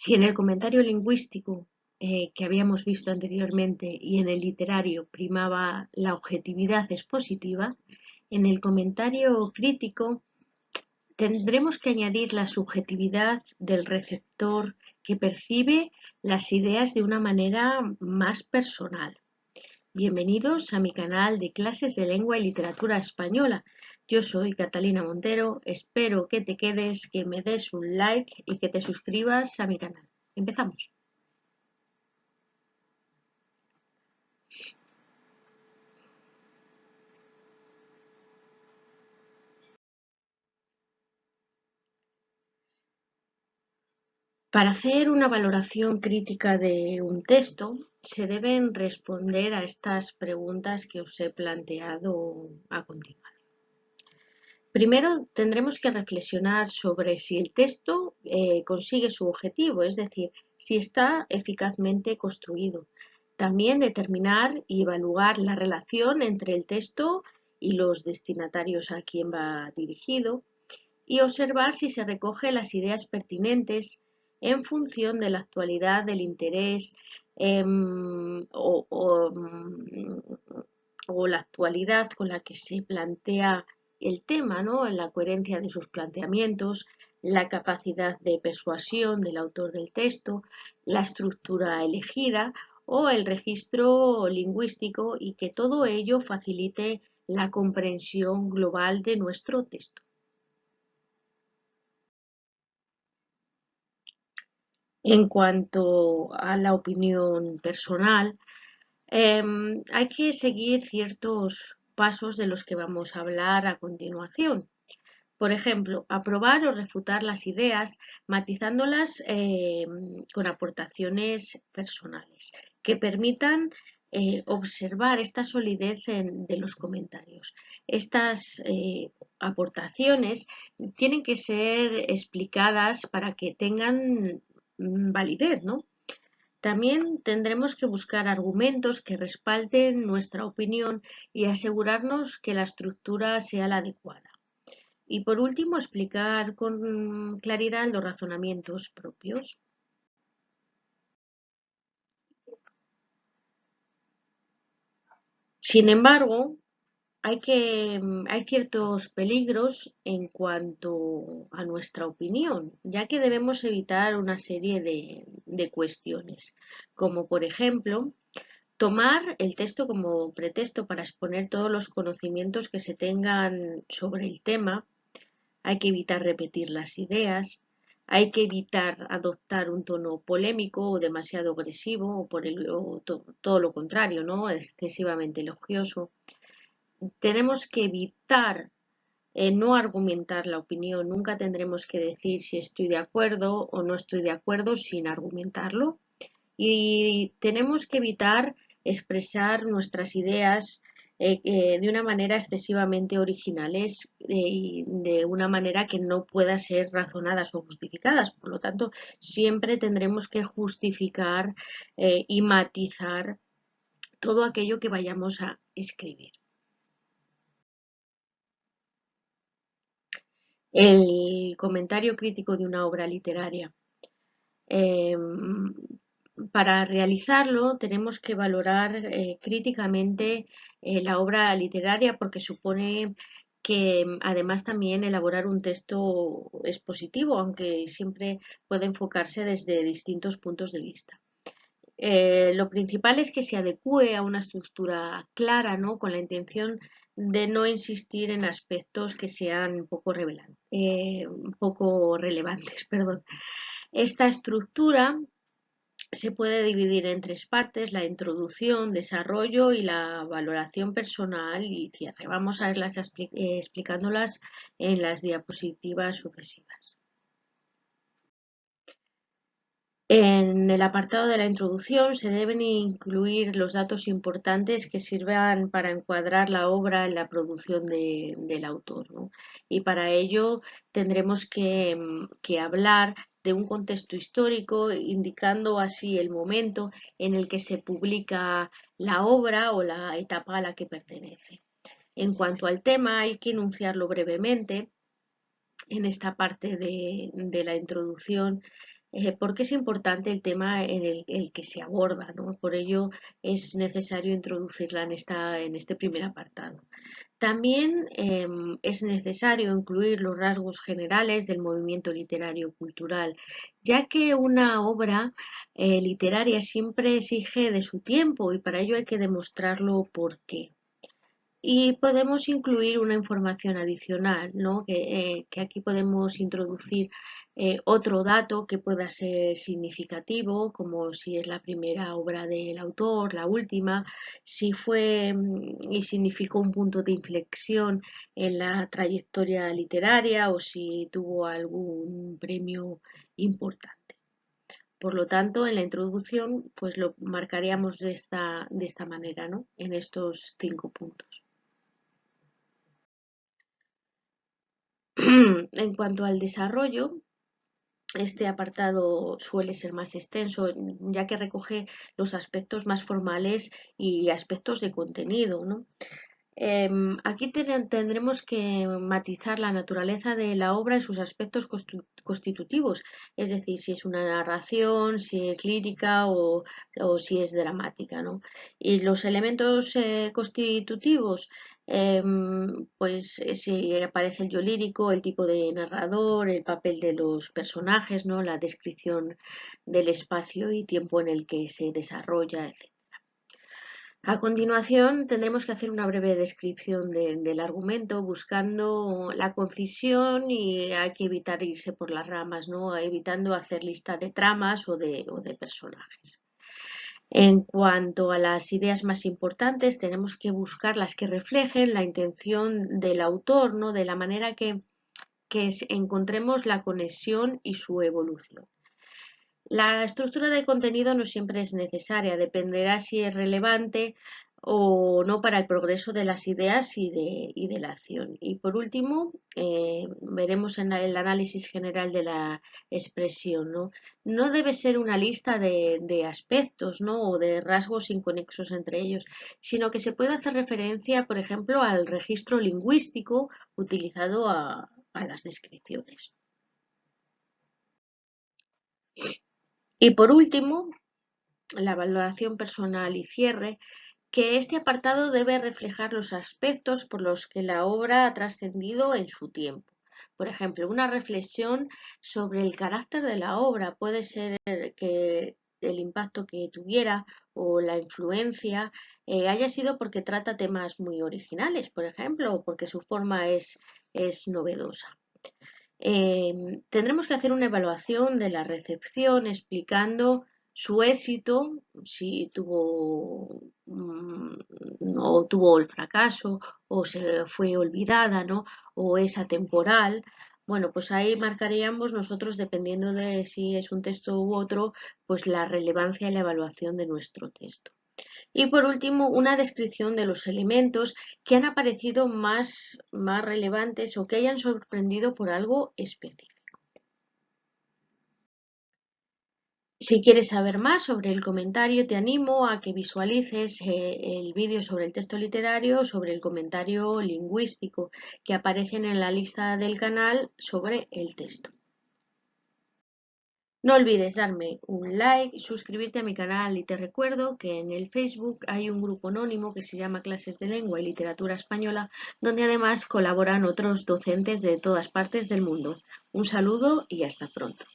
Si en el comentario lingüístico que habíamos visto anteriormente y en el literario primaba la objetividad expositiva, en el comentario crítico tendremos que añadir la subjetividad del receptor que percibe las ideas de una manera más personal. Bienvenidos a mi canal de clases de lengua y literatura española. Yo soy Catalina Montero, espero que te quedes, que me des un like y que te suscribas a mi canal. Empezamos. Para hacer una valoración crítica de un texto, se deben responder a estas preguntas que os he planteado a continuación. Primero, tendremos que reflexionar sobre si el texto consigue su objetivo, es decir, si está eficazmente construido. También determinar y evaluar la relación entre el texto y los destinatarios a quien va dirigido y observar si se recogen las ideas pertinentes en función de la actualidad, del interés o la actualidad con la que se plantea el tema, ¿no? En la coherencia de sus planteamientos, la capacidad de persuasión del autor del texto, la estructura elegida o el registro lingüístico y que todo ello facilite la comprensión global de nuestro texto. En cuanto a la opinión personal, hay que seguir ciertos pasos de los que vamos a hablar a continuación. Por ejemplo, aprobar o refutar las ideas, matizándolas con aportaciones personales que permitan observar esta solidez de los comentarios. Estas aportaciones tienen que ser explicadas para que tengan validez, ¿no? También tendremos que buscar argumentos que respalden nuestra opinión y asegurarnos que la estructura sea la adecuada. Y por último, explicar con claridad los razonamientos propios. Sin embargo, hay ciertos peligros en cuanto a nuestra opinión, ya que debemos evitar una serie de cuestiones, como por ejemplo, tomar el texto como pretexto para exponer todos los conocimientos que se tengan sobre el tema. Hay que evitar repetir las ideas, hay que evitar adoptar un tono polémico o demasiado agresivo o todo lo contrario, ¿no? Excesivamente elogioso. Tenemos que evitar no argumentar la opinión. Nunca tendremos que decir si estoy de acuerdo o no estoy de acuerdo sin argumentarlo. Y tenemos que evitar expresar nuestras ideas de una manera excesivamente originales y de una manera que no pueda ser razonadas o justificadas. Por lo tanto, siempre tendremos que justificar y matizar todo aquello que vayamos a escribir. El comentario crítico de una obra literaria. Para realizarlo tenemos que valorar críticamente la obra literaria porque supone que además también elaborar un texto expositivo, aunque siempre puede enfocarse desde distintos puntos de vista. Lo principal es que se adecue a una estructura clara, ¿no? Con la intención de no insistir en aspectos que sean poco relevantes. Perdón. Esta estructura se puede dividir en tres partes: la introducción, desarrollo y la valoración personal y cierre. Vamos a irlas explicándolas en las diapositivas sucesivas. En el apartado de la introducción se deben incluir los datos importantes que sirvan para encuadrar la obra en la producción del autor, ¿no? Y para ello tendremos que hablar de un contexto histórico, indicando así el momento en el que se publica la obra o la etapa a la que pertenece. En cuanto al tema, hay que enunciarlo brevemente en esta parte de la introducción. porque es importante el tema en el que se aborda, ¿no? Por ello es necesario introducirla en este primer apartado. También es necesario incluir los rasgos generales del movimiento literario cultural, ya que una obra literaria siempre exige de su tiempo y para ello hay que demostrarlo por qué. Y podemos incluir una información adicional, ¿no? Que aquí podemos introducir otro dato que pueda ser significativo, como si es la primera obra del autor, la última, si fue y significó un punto de inflexión en la trayectoria literaria o si tuvo algún premio importante. Por lo tanto, en la introducción, pues lo marcaríamos de esta manera, ¿no? En estos 5 puntos. En cuanto al desarrollo, este apartado suele ser más extenso, ya que recoge los aspectos más formales y aspectos de contenido, ¿no? Aquí tendremos que matizar la naturaleza de la obra en sus aspectos constitutivos, es decir, si es una narración, si es lírica o si es dramática, ¿no? Y los elementos constitutivos, pues si aparece el yo lírico, el tipo de narrador, el papel de los personajes, ¿no? La descripción del espacio y tiempo en el que se desarrolla, etc. A continuación, tendremos que hacer una breve descripción del argumento buscando la concisión y hay que evitar irse por las ramas, ¿no? Evitando hacer lista de tramas o de personajes. En cuanto a las ideas más importantes, tenemos que buscar las que reflejen la intención del autor, ¿no? De la manera que encontremos la conexión y su evolución. La estructura de contenido no siempre es necesaria, dependerá si es relevante o no para el progreso de las ideas y de la acción. Y por último, veremos en el análisis general de la expresión, ¿no? No debe ser una lista de aspectos, ¿no? O de rasgos inconexos entre ellos, sino que se puede hacer referencia, por ejemplo, al registro lingüístico utilizado a las descripciones. Y por último, la valoración personal y cierre, que este apartado debe reflejar los aspectos por los que la obra ha trascendido en su tiempo. Por ejemplo, una reflexión sobre el carácter de la obra puede ser que el impacto que tuviera o la influencia haya sido porque trata temas muy originales, por ejemplo, o porque su forma es novedosa. Tendremos que hacer una evaluación de la recepción explicando su éxito, si tuvo o tuvo el fracaso o se fue olvidada, ¿no? O es atemporal. Bueno, pues ahí marcaríamos nosotros, dependiendo de si es un texto u otro, pues la relevancia y la evaluación de nuestro texto. Y por último, una descripción de los elementos que han aparecido más relevantes o que hayan sorprendido por algo específico. Si quieres saber más sobre el comentario, te animo a que visualices el vídeo sobre el texto literario, sobre el comentario lingüístico que aparecen en la lista del canal sobre el texto. No olvides darme un like, suscribirte a mi canal y te recuerdo que en el Facebook hay un grupo anónimo que se llama Clases de Lengua y Literatura Española, donde además colaboran otros docentes de todas partes del mundo. Un saludo y hasta pronto.